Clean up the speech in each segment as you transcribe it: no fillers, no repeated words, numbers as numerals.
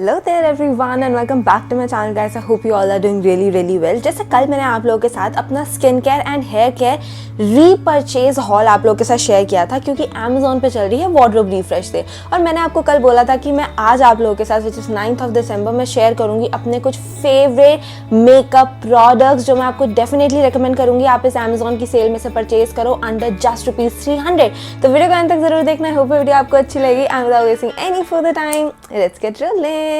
Hello there everyone and welcome back to my channel guys. I hope you all are doing really well. जैसे कल मैंने आप लोगों के साथ अपना skin care and hair care repurchase haul आप लोगों के साथ शेयर किया था क्योंकि Amazon पे चल रही है वार्डरोब रिफ्रेश से, और मैंने आपको कल बोला था कि मैं आज आप लोगों के साथ which is 9th of December में शेयर करूंगी अपने कुछ फेवरेट मेकअप प्रोडक्ट्स जो मैं आपको डेफिनेटली रिकमेंड करूंगी आप इस Amazon की सेल में से परचेज करो अंडर जस्ट ₹300। तो वीडियो को अंत तक जरूर देखना। आई होप वीडियो आपको अच्छी लगी। I am without wasting any further time, let's get rolling।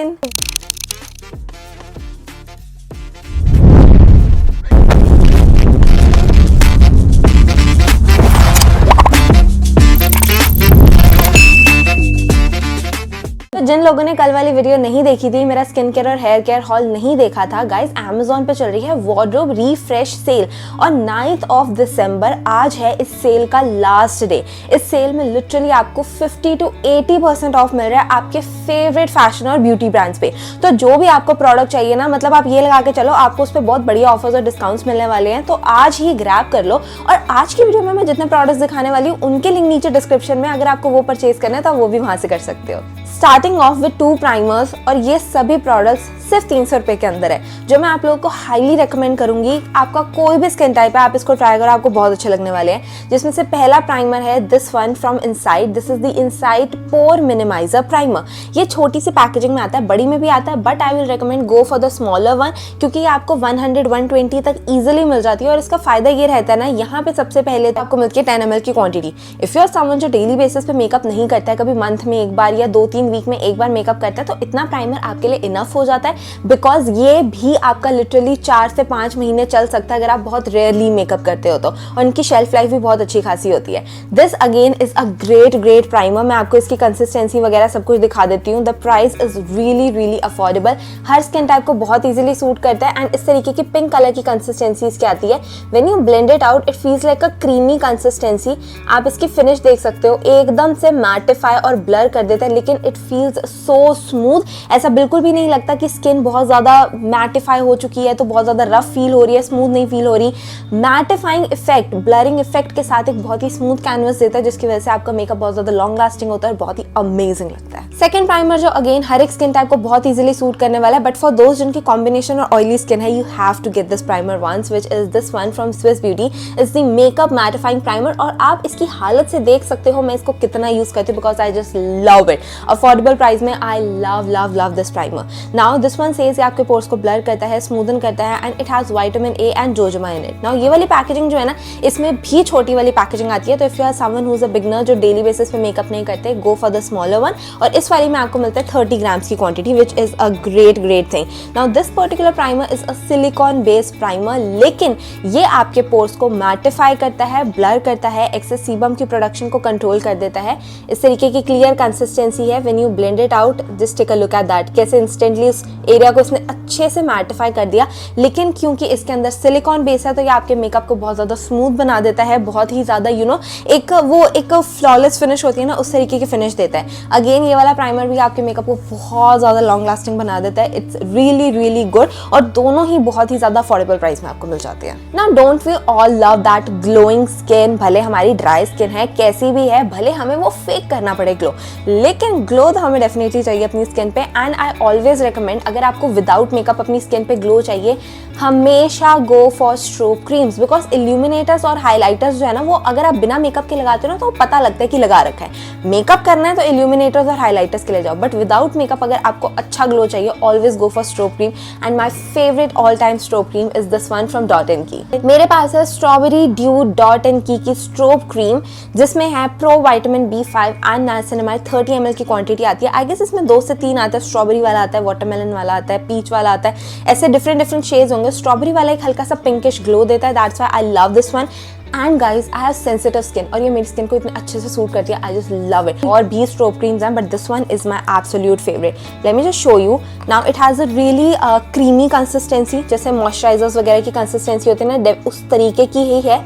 जिन लोगों ने कल वाली वीडियो नहीं देखी थी, मेरा स्किन केयर और हेयर केयर हॉल नहीं देखा था गाइस, Amazon पे चल रही है वार्डरोब रिफ्रेश सेल और 9th of December आज है इस सेल का लास्ट डे। इस सेल में लिटरली आपको 50 to 80% ऑफ मिल रहा है आपके फेवरेट फैशन और ब्यूटी ब्रांड्स पे। तो जो भी आपको प्रोडक्ट चाहिए ना, मतलब आप ये लगा के चलो आपको उस पर बहुत बढ़िया ऑफर्स और डिस्काउंट्स मिलने वाले हैं, तो आज ही ग्रैब कर लो। और आज की वीडियो में मैं जितने प्रोडक्ट्स दिखाने वाली हूँ उनके लिंक नीचे डिस्क्रिप्शन में, अगर आपको वो परचेज करना है तो वो भी वहां से कर सकते हो। स्टार्टिंग ऑफ विद 2 प्राइमर्स, और ये सभी प्रोडक्ट्स सिर्फ 300 रुपए के अंदर है, जो मैं आप लोगों को हाईली रिकमेंड करूंगी। आपका कोई भी स्किन टाइप है आप इसको ट्राई करो, आपको बहुत अच्छे लगने वाले हैं। जिसमें से पहला प्राइमर है this one from Insight. This is the Insight pore minimizer primer. ये छोटी सी पैकेजिंग में आता है, बड़ी में भी आता है, but I will recommend go for the smaller one क्योंकि ये आपको 100-120 तक ईजिली मिल जाती है। और इसका फायदा ये रहता है ना, यहाँ पे सबसे पहले तो आपको मिलती है 10 ml की quantity. If you are someone जो डेली बेसिस पे मेकअप नहीं करता है, कभी मंथ में एक बार या 2-3 वीक में एक बार मेकअप करता है, तो इतना प्राइमर आपके लिए इनफ हो जाता है। बिकॉज ये भी आपका लिटरली 4 से 5 महीने चल सकता है अगर आप बहुत रेयरली मेकअप करते हो तो, और इनकी शेल्फ लाइफ भी बहुत अच्छी खासी होती है। This again is a great primer. मैं आपको इसकी कंसिस्टेंसी वगैरह सब कुछ दिखा देती हूँ। The price is really affordable, her skin type को बहुत इजीली सूट करता है। एंड इस तरीके की पिंक कलर की कंसिस्टेंसी इसकी आती है। When you blend it out it feels like a creamy consistency. आप इसकी फिनिश देख सकते हो, एकदम से मैटिफाई और ब्लर कर देता है, लेकिन इट फील्स सो स्मूथ। ऐसा बिल्कुल भी नहीं लगता कि स्किन बहुत ज्यादा मैटिफाई हो चुकी है तो बहुत ज्यादा रफ फील हो रही है, स्मूथ नहीं फील हो रही। मैटिफाइंग इफेक्ट, ब्लरिंग इफेक्ट के साथ एक बहुत ही स्मूथ कैनवस देता है, जिसकी वजह से आपका मेकअप बहुत ज्यादा लॉन्ग लास्टिंग होता है और बहुत ही अमेजिंग लगता है। सेकंड प्राइमर जो अगेन हर एक स्किन टाइप को बहुत इजीली सूट करने वाला है, बट फॉर दोस्त जिनकी कॉम्बिनेशन और ऑयली स्किन है, you have to get this primer once, which is this one from Swiss Beauty. Is the makeup mattifying primer, और आप इसकी हालत से देख सकते हो मैं इसको कितना यूज करती हूँ, because I just love it. Affordable price में I love this primer. Now this one says आपके पोर्स को ब्लर करता है, स्मूदन करता है, and it has vitamin A and jojoba in it. Now ये वाली पैकेजिंग जो है ना, इसमें भी छोटी वाली पैकेजिंग आती है, तो if you are someone who is a beginner जो डेली बेसिस पे मेकअप नहीं करते, go for the smaller one. और इस वाली में आपको मिलता है 30 ग्राम्स की quantity, which is a great thing. Now this particular primer is a silicon based primer, लेकिन ये आपके पोर्स को मैटिफाई करता है, ब्लर करता है, एक्सेस सीबम की प्रोडक्शन को कंट्रोल कर देता है। इस तरीके की क्लियर कंसिस्टेंसी है। When you blend it out, just take a look at that, कैसे इंस्टेंटली उस एरिया को इसने अच्छे से मैटिफाई कर दिया। लेकिन क्योंकि इसके अंदर सिलिकॉन बेस है तो ये आपके मेकअप को बहुत ज्यादा स्मूथ बना देता है, बहुत ही ज्यादा एक फ्लॉलेस फिनिश होती है ना, उस तरीके की फिनिश देता है। अगेन ये वाला प्राइमर भी आपके मेकअप को बहुत ज्यादा लॉन्ग लास्टिंग बना देता है। इट्स रियली गुड, और दोनों ही बहुत ही ज्यादा अफोर्डेबल प्राइस में आपको मिल जाते हैं। Now don't we all love that glowing skin, भले हमारी ड्राई स्किन है, कैसी भी है, भले हमें वो फेक करना पड़े ग्लो, लेकिन ग्लो तो हमें डेफिनेटली चाहिए अपनी स्किन पे। एंड आई ऑलवेज रिकमेंड, अगर आपको विदाउट मेकअप अपनी स्किन पे ग्लो चाहिए, हमेशा go for strobe creams, because illuminators और हाइलाइटर्स जो है ना, वो अगर आप बिना मेकअप के लगाते हो ना तो पता लगता है कि लगा रखा है। मेकअप करना है तो इल्यूमिनेटर्स और हाइलाइटर्स के लिए जाओ, बट विदाउट मेकअप अगर आपको अच्छा ग्लो चाहिए, always go for strobe cream. And my favourite all time strobe cream is this one from dot and की। मेरे पास है स्ट्रॉबेरी ड्यू डॉट एंड की स्ट्रोब क्रीम, जिसमें है pro vitamin B5 and niacinamide. 30 ml की quantity आती है। I guess इसमें 2 से 3 आता है। स्ट्रॉबेरी वाला आता है, वाटरमेलन वाला आता है, पीच वाला आता है, ऐसे डिफरेंट शेड्स होंगे। स्ट्रॉबेरी वाला एक हल्का सा पिंकिश ग्लो देता है, that's why I love this one. And guys I have sensitive skin, और ये मेरी स्किन को इतने अच्छे से सूट करती है, आई जस्ट लव इट। और भी स्ट्रोब क्रीम्स हैं, but this one is my absolute favourite. Let me just show you. Now it has a really creamy consistency, जैसे मॉइस्चराइजर्स वगैरह की कंसिस्टेंसी होती है ना, उस तरीके की ही है।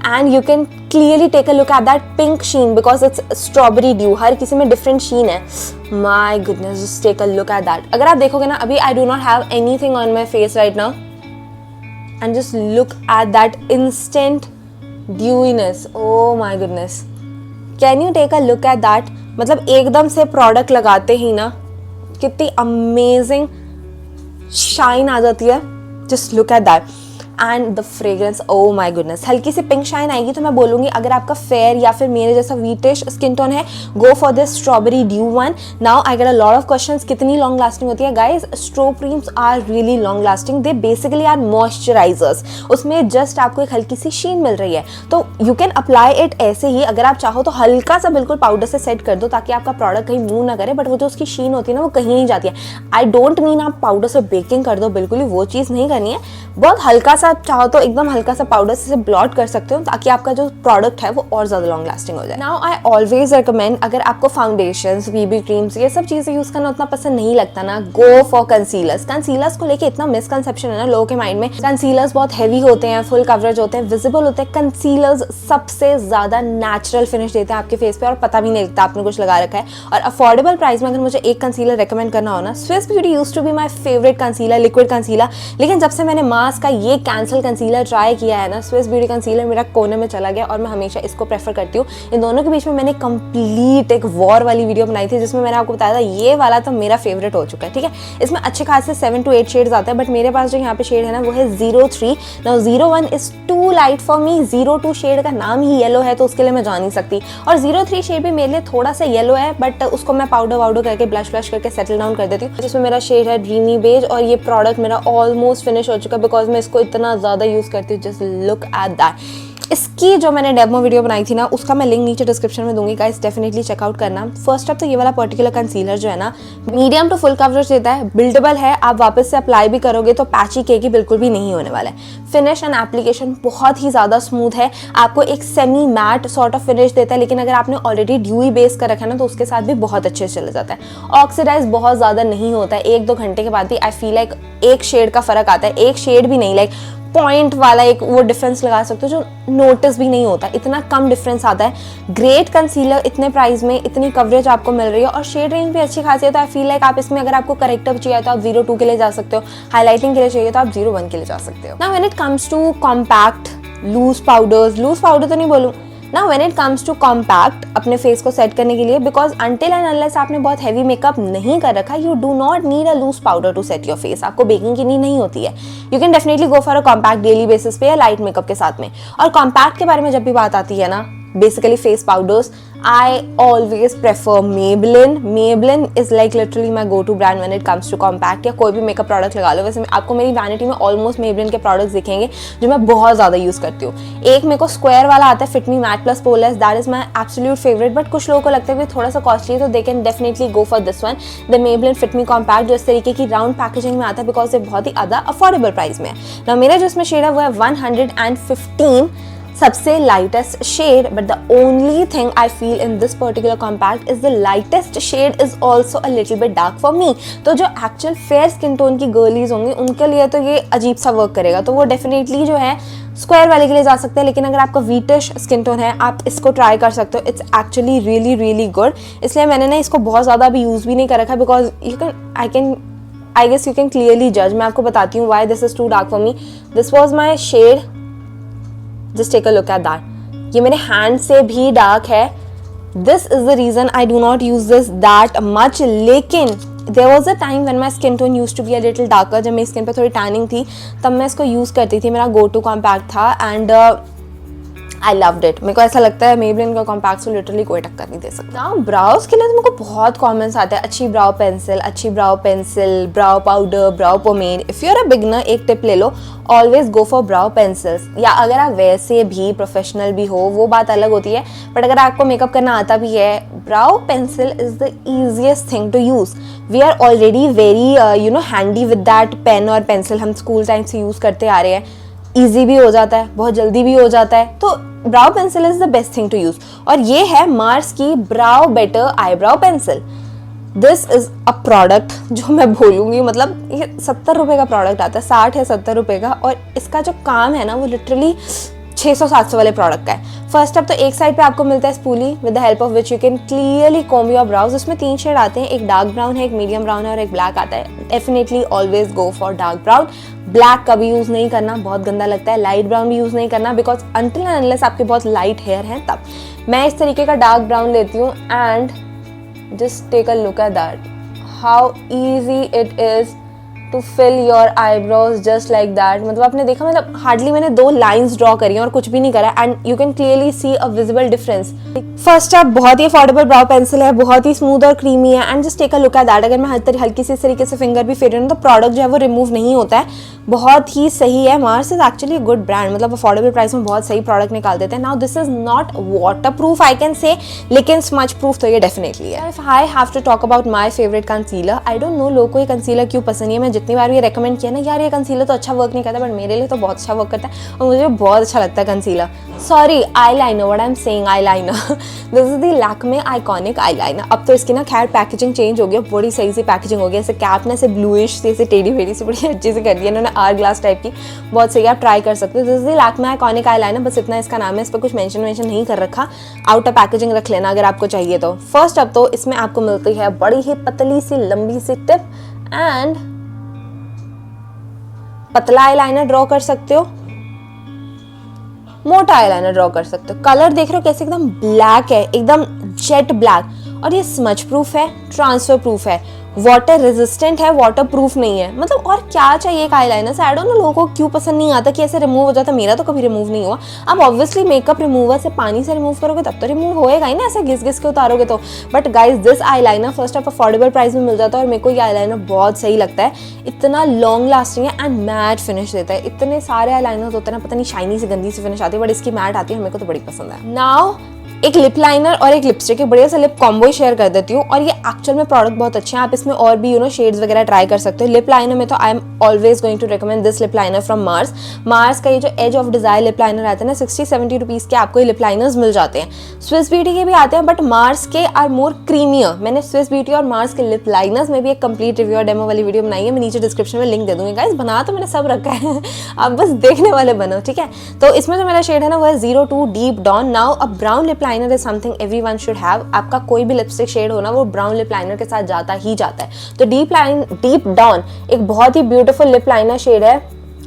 And you can clearly take a look at that pink sheen because it's strawberry dew. हर किसी में different sheen है. My goodness, just take a look at that. अगर आप देखोगे ना, अभी I do not have anything on my face right now, and just look at that instant dewiness. Oh my goodness. Can you take a look at that? मतलब एकदम से product लगाते ही ना कितनी अमेजिंग शाइन आ जाती है, just look at that. And the fragrance, oh my goodness, हल्की सी पिंक शाइन आएगी। तो मैं बोलूँगी अगर आपका फेयर या फिर मेरे जैसा वीटिश स्किन टोन है, go for this strawberry dew one. Now I get a lot of questions, कितनी लॉन्ग लास्टिंग होती है? गाइज, स्ट्रो creams are really long lasting, they basically are moisturisers. उसमें जस्ट आपको एक हल्की सी शीन मिल रही है, तो यू कैन अप्लाई इट ऐसे ही। अगर आप चाहो तो हल्का सा बिल्कुल पाउडर से सेट कर दो ताकि आपका प्रोडक्ट कहीं मूव ना करे, बट वो जो उसकी शीन होती है ना, वो कहीं नहीं जाती है। आई डोंट मीन आप पाउडर से बेकिंग कर दो, बिल्कुल ही वो चीज़ नहीं करनी है। बहुत हल्का सा चाहो तो एकदम हल्का सा पाउडर से ब्लॉट कर सकते हो ताकि आपका जो प्रोडक्ट है वो और ज़्यादा लॉन्ग लास्टिंग हो जाए। नाउ आई ऑलवेज रिकमेंड, अगर आपको फाउंडेशंस, बीबी क्रीम्स, ये सब चीज़ें यूज़ करना उतना पसंद नहीं लगता ना, गो फॉर कंसीलर्स। कंसीलर्स को लेके इतना मिसकंसेप्शन है ना लोगों के माइंड में, कंसीलर्स बहुत हैवी होते हैं, फुल कवरेज होते हैं, विजिबल होते हैं। कंसीलर्स सबसे ज़्यादा नेचुरल फिनिश देते हैं आपके फेस पे और पता भी नहीं लगता आपने कुछ लगा रखा है। और अफोर्डेबल प्राइस में अगर मुझे एक कंसीलर रिकमेंड करना हो ना, Swiss Beauty used to be my favourite concealer, liquid concealer. लेकिन जब से मैंने मास का ये कैंसल कंसीलर ट्राई किया है ना, स्विस ब्यूटी कंसीलर मेरा कोने में चला गया और मैं हमेशा इसको प्रेफर करती हूँ। इन दोनों के बीच में मैंने कंप्लीट एक वॉर वाली वीडियो बनाई थी जिसमें मैंने आपको बताया था ये वाला तो मेरा फेवरेट हो चुका है, ठीक है। इसमें अच्छे खासे 7 to 8 शेड्स आते हैं, बट मेरे पास जो यहाँ पे शेड है ना वो है 03। Now 01 is too light for me. 02 shade का नाम ही येलो है तो उसके लिए मैं जा नहीं सकती, और 03 शेड भी मेरे लिए थोड़ा सा येलो है, बट उसको मैं पाउडर करके ब्लश करके सेटल डाउन कर देती हूँ। जिसमें मेरा शेड है ड्रीमी बेज, और ये प्रोडक्ट मेरा ऑलमोस्ट फिनिश हो चुका है बिकॉज मैं इसको इतना ज़्यादा यूज़ करती हूँ। Just look at that. इसकी जो मैंने डेमो वीडियो बनाई थी ना, उसका मैं लिंक नीचे डिस्क्रिप्शन में दूंगी, गाइस डेफिनेटली चेकआउट करना। फर्स्ट अप तो ये वाला पर्टिकुलर कंसीलर जो है ना, मीडियम टू फुल कवरेज देता है, बिल्डेबल है, आप वापस से अप्लाई भी करोगे तो पैची केकी बिल्कुल भी नहीं होने वाला है। फिनिश एंड एप्लीकेशन बहुत ही ज़्यादा स्मूथ है, आपको एक semi matte sort of finish देता है, लेकिन अगर आपने ऑलरेडी ड्यूई बेस कर रखा है ना तो उसके साथ भी बहुत अच्छे से चले जाता है। ऑक्सीडाइज बहुत ज़्यादा नहीं होता है, 1-2 घंटे के बाद ही आई फील लाइक एक शेड का फर्क आता है, एक शेड भी नहीं, लाइक पॉइंट वाला एक वो डिफरेंस लगा सकते हो जो नोटिस भी नहीं होता, इतना कम डिफरेंस आता है। ग्रेट कंसीलर, इतने प्राइस में इतनी कवरेज आपको मिल रही है और शेड रेंज भी अच्छी खासी है, तो आई फील लाइक आप इसमें अगर आपको करेक्टर चाहिए तो आप 02 के लिए जा सकते हो, हाईलाइटिंग के लिए चाहिए तो आप 01 के लिए जा सकते हो। Now when it comes to compact loose powder तो नहीं बोलूँ ना, when it comes to compact अपने फेस को सेट करने के लिए, बिकॉज अनटिल एंड अनलेस आपने बहुत हैवी मेकअप नहीं कर रखा, you do not need a loose powder to set your face. आपको बेकिंग की नीड नहीं होती है, you can definitely go for a compact daily basis पे या लाइट मेकअप के साथ में। और कॉम्पैक्ट के बारे में जब भी बात आती है ना, basically face powders, I always prefer Maybelline. Maybelline is like literally my go-to brand when it comes to compact या कोई भी मेकअप प्रोडक्ट लगा लो। वैसे आपको मेरी वैनिटी में ऑलमोस्ट Maybelline के प्रोडक्ट्स दिखेंगे जो मैं बहुत ज़्यादा यूज़ करती हूँ। एक मेरे को स्क्वायर वाला आता है, fit me matte plus poreless, that is my absolute favourite, but कुछ लोगों को लगता है कि थोड़ा सा कॉस्टली है तो they can definitely go for this one, the Maybelline fit me compact, जो इस तरीके की राउंड पैकेजिंग में आता है बिकॉज ये बहुत ही ज़्यादा अफोर्डेबल प्राइस में है। ना मेरा जो इसमें शेड है वो है 115, सबसे lightest shade, but the only thing I feel in this particular compact is the lightest shade is also a little bit dark for me. तो जो एक्चुअल फेयर स्किन टोन की गर्लीज होंगी उनके लिए तो ये अजीब सा वर्क करेगा, तो वो डेफिनेटली जो है स्क्वायर वाले के लिए जा सकते हैं। लेकिन अगर आपका वीटिश स्किन टोन है आप इसको ट्राई कर सकते हो, it's actually really really good. इसलिए मैंने ना इसको बहुत ज़्यादा अभी यूज़ भी नहीं कर रखा because I guess you can clearly जज। मैं आपको बताती हूँ why this is too dark for me. This was my shade, just take a look at that. ये मेरे हैंड से भी डार्क है, this is the reason I do not use this that much. लेकिन there was a time when my skin tone use to be a little darker, जब मेरी skin पे थोड़ी टैनिंग थी तब मैं इसको यूज़ करती थी, मेरा गो टू कॉम्पैक्ट था एंड आई लव्ड इट। मेरे को ऐसा लगता है Maybelline का कॉम्पैक्ट से लिटरली कोई टक्कर नहीं दे सकता। ब्राउज के लिए तो मेरे को बहुत कमेंट्स आते हैं, अच्छी brow pencil, brow powder, brow pomade. If you are a beginner, एक टिप ले लो, always go for brow pencils. या अगर आप वैसे भी प्रोफेशनल भी हो वो बात अलग होती है, बट अगर आपको मेकअप करना आता भी है, brow pencil is the easiest thing to use. We are already very handy with that pen और पेंसिल, हम स्कूल टाइम से यूज़ करते आ रहे हैं, ईजी भी हो जाता है, बहुत जल्दी भी हो जाता है, तो brow pencil is the best thing to use. और ये है मार्स की brow better eyebrow pencil. This is a product जो मैं बोलूँगी, मतलब ये 70 रुपये का प्रोडक्ट आता है, 60 या 70 रुपये का, और इसका जो काम है ना वो लिटरली 600-700 वाले प्रोडक्ट का है। फर्स्ट अप तो एक साइड पे आपको मिलता है spoolie with the help of which you can clearly comb your browse. इसमें 3 शेड आते हैं, एक डार्क ब्राउन है, एक मीडियम ब्राउन है और एक ब्लैक आता है। Definitely always go for dark brown. Black कभी यूज़ नहीं करना, बहुत गंदा लगता है। लाइट ब्राउन भी यूज़ नहीं करना बिकॉज अनटिल एंड अनलेस आपके बहुत लाइट हेयर हैं तब। मैं इस तरीके का डार्क ब्राउन लेती हूँ and just take a look at that, how easy it is to fill your eyebrows just like that. मतलब आपने देखा, मतलब हार्डली मैंने 2 लाइन्स ड्रॉ करी हैं और कुछ भी नहीं करा, and you can clearly see a visible difference. First up बहुत ही अफोर्डेबल ब्राउ पेंसिल है, बहुत ही स्मूथ और क्रीमी है, and just take a look at that. अगर मैं हल्की सी इस तरीके से फिंगर भी फेर रही हूँ तो प्रोडक्ट जो है वो रिमूव नहीं होता है, बहुत ही सही है। Mars is actually good brand, मतलब अफोर्डेबल प्राइस में बहुत सही प्रोडक्ट निकाल देते हैं। Now this is not water proof I can say, लेकिन स्मच प्रूफ तो ये डेफिनेटली है। If I have to talk about my favourite concealer, I don't know लोगों को ये कंसीलर क्यों पसंद है। मैं जितनी बार भी रिकमेंड किया ना, यार ये कंसीलर तो अच्छा वर्क नहीं करता, बट मेरे लिए तो बहुत अच्छा वर्क करता है और मुझे बहुत अच्छा लगता है concealer. Sorry, eye liner, what I am saying, eye liner. This is the Lakme iconic eye liner. अब तो इसकी ना खैर पैकेजिंग चेंज हो गया, बड़ी सही सी पैकेजिंग हो गई। ऐसे कैप ना ऐसे ब्लूइश से, ऐसे टेढ़ी मेढ़ी से बड़ी अच्छे से कर दी है इन्होंने, आर ग्लास टाइप की, बहुत सही, आप ट्राई कर सकते हो। This is the Lakme iconic eye liner, बस इतना इसका नाम है, इस पर कुछ मेंशन नहीं कर रखा। आउटर पैकेजिंग रख लेना अगर आपको चाहिए तो। फर्स्ट अब तो इसमें आपको मिलती है बड़ी ही पतली सी लंबी सी टिप, एंड पतला आईलाइनर ड्रॉ कर सकते हो, मोटा आईलाइनर ड्रॉ कर सकते हो। कलर देख रहे हो कैसे एकदम ब्लैक है, एकदम जेट ब्लैक, और ये स्मच प्रूफ है, ट्रांसफर प्रूफ है, वाटर रेजिस्टेंट है, वाटर प्रूफ नहीं है। मतलब और क्या चाहिए एक आईलाइनर से। आई डोंट नो लोगों को क्यों पसंद नहीं आता कि ऐसे रिमूव हो जाता है, मेरा तो कभी रिमूव नहीं हुआ। अब ऑब्वियसली मेकअप रिमूवर से पानी से रिमूव करोगे तब तो रिमूव होएगा ही ना, ऐसे घिस घिस के उतारोगे तो। But guys this eyeliner first of affordable price में मिल जाता है, और मेरे को ये आईलाइनर बहुत सही लगता है। इतना लॉन्ग लास्टिंग है एंड मैट फिनिश देता है। इतने सारे आईलाइनर होते हैं ना, पता नहीं शाइनी से गंदी सी फिनिश आती है, बट इसकी मैट आती है, मेरे को तो बड़ी पसंद है। नाउ एक लिप लाइनर और एक लिपस्टिक, एक बढ़िया सा लिप कॉम्बो ही शेयर कर देती हूँ, और ये एक्चुअल में प्रोडक्ट बहुत अच्छे हैं। आप इसमें और भी शेड्स वगैरह ट्राई कर सकते हो। लिप लाइनर में तो I am always going to recommend this lip liner from Mars. Mars का ये जो edge of desire lip liner आता है ना, 60-70 रुपीज़ के आपको ये लिप लाइनर्स मिल जाते हैं। स्विस ब्यूटी के भी आते हैं, बट मार्स के आर मोर क्रीमियर। मैंने स्विस ब्यूटी और मार्स के लिप लाइनर्स में भी एक कंप्लीट रिव्यू और डेमो वाली वीडियो बनाई है, मैं नीचे डिस्क्रिप्शन में लिंक दे दूंगी। गाइस बना तो मैंने सब रखा है, आप बस देखने वाले बनो, ठीक है। तो इसमें जो मेरा शेड है ना वो है 02 deep dawn. Now a brown lip liner is something everyone should have. आपका कोई भी लिपस्टिक शेड हो ना, वो ब्राउन लिप लाइनर के साथ जाता ही जाता है। तो डीप डॉन एक बहुत ही ब्यूटीफुल लिप लाइनर शेड है,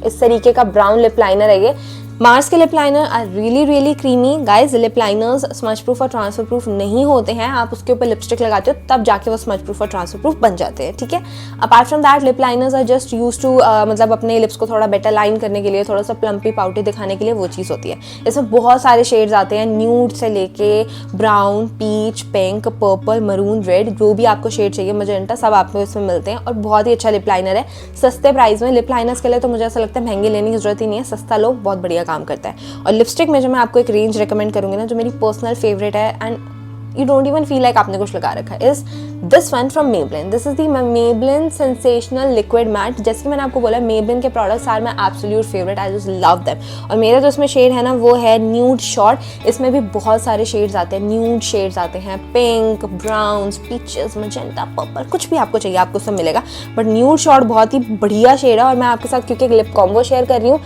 इस तरीके का ब्राउन लिप लाइनर है ये। मार्स के lip liner are really creamy. Guys lip liners smudge proof और ट्रांसफर प्रूफ नहीं होते हैं, आप उसके ऊपर लिपस्टिक लगाते हो तब जाके वो स्मच प्रूफ और ट्रांसफर प्रूफ बन जाते हैं, ठीक है। Apart from that lip liners are just use to मतलब अपने लिप्स को थोड़ा बेटर लाइन करने के लिए, थोड़ा सा प्लम्पी पाउटी दिखाने के लिए वो चीज़ होती है। इसमें बहुत सारे शेड्स आते हैं, न्यूड से लेके brown, peach, pink, purple, maroon, red, जो भी आपको शेड चाहिए, मजेंटा, सब आपको इसमें मिलते हैं। और बहुत ही अच्छा लिप लाइनर है, सस्ते प्राइस में। लिप लाइनर्स के लिए तो मुझे ऐसा लगता है महंगे लेने की जरूरत ही नहीं है, सस्ता लो, बहुत बढ़िया काम करता है। और लिपस्टिक में जो मैं आपको एक रेंज रेकमेंड करूंगी ना, जो मेरी पर्सनल फेवरेट है and you don't even feel like आपने कुछ लगा रखा है, is this one from Maybelline. This is the Maybelline sensational liquid matte. जैसे कि मैंने आपको बोला, मेबलिन के products are my absolute favourite, I just love them. और मेरा जो इसमें शेड है ना वो है न्यूड शॉर्ट। इसमें भी बहुत सारे शेड्स आते हैं, न्यूड शेड्स आते हैं, pink, brown, peaches, magenta, purple, कुछ भी आपको चाहिए आपको सब मिलेगा। बट न्यूड शॉर्ट बहुत ही बढ़िया शेड है, और मैं आपके साथ क्योंकि एक लिप कॉम्बो शेयर कर रही हूँ,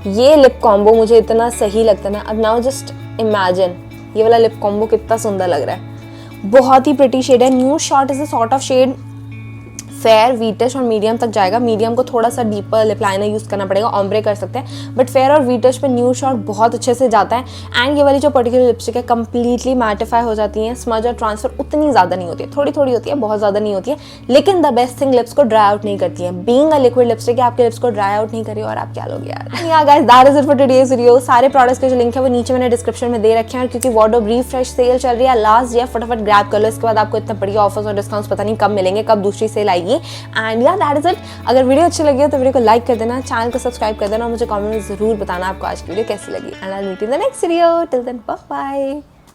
ये लिप कॉम्बो मुझे इतना सही लगता है ना। अब नाउ जस्ट इमेजिन ये वाला लिप कॉम्बो कितना सुंदर लग रहा है, बहुत ही प्रिटी शेड है। New short is a sort of shade fair, wheatish और मीडियम तक जाएगा। मीडियम को थोड़ा सा डीपर लिप लाइनर यूज करना पड़ेगा, ऑम्ब्रे कर सकते हैं, बट फेयर और वीटिश पे न्यू शॉर्ट बहुत अच्छे से जाता है। एंड ये वाली जो पर्टिकुलर लिपस्टिक है कंप्लीटली मैटिफाई हो जाती है, स्मज और ट्रांसफर उतनी ज़्यादा नहीं होती है, थोड़ी थोड़ी होती है, बहुत ज़्यादा नहीं होती है, लेकिन द बेस्ट थिंग लिप्स को ड्राई आउट नहीं करती है। बीइंग अ लिक्विड लिपस्टिक आपके लिप्स को ड्राई आउट नहीं करी, और आप क्या लोगे यार। या guys that is it for today's video. सारे प्रोडक्ट्स के जो लिंक है वो नीचे मैंने डिस्क्रिप्शन में दे रखे हैं, और क्योंकि वार्डरोब रिफ्रेश सेल चल रही है लास्ट ईयर, फटाफट ग्रैब कर लो, इसके बाद आपको इतने बढ़िया ऑफर्स और डिस्काउंट्स पता नहीं कब मिलेंगे, कब दूसरी सेल आएगी। And that is it. अगर वीडियो अच्छी लगी हो तो वीडियो को लाइक कर देना, चैनल को सब्सक्राइब कर देना, और मुझे कमेंट में जरूर बताना आपको आज की वीडियो कैसी लगी। And I will meet you in the next video. Till then bye bye.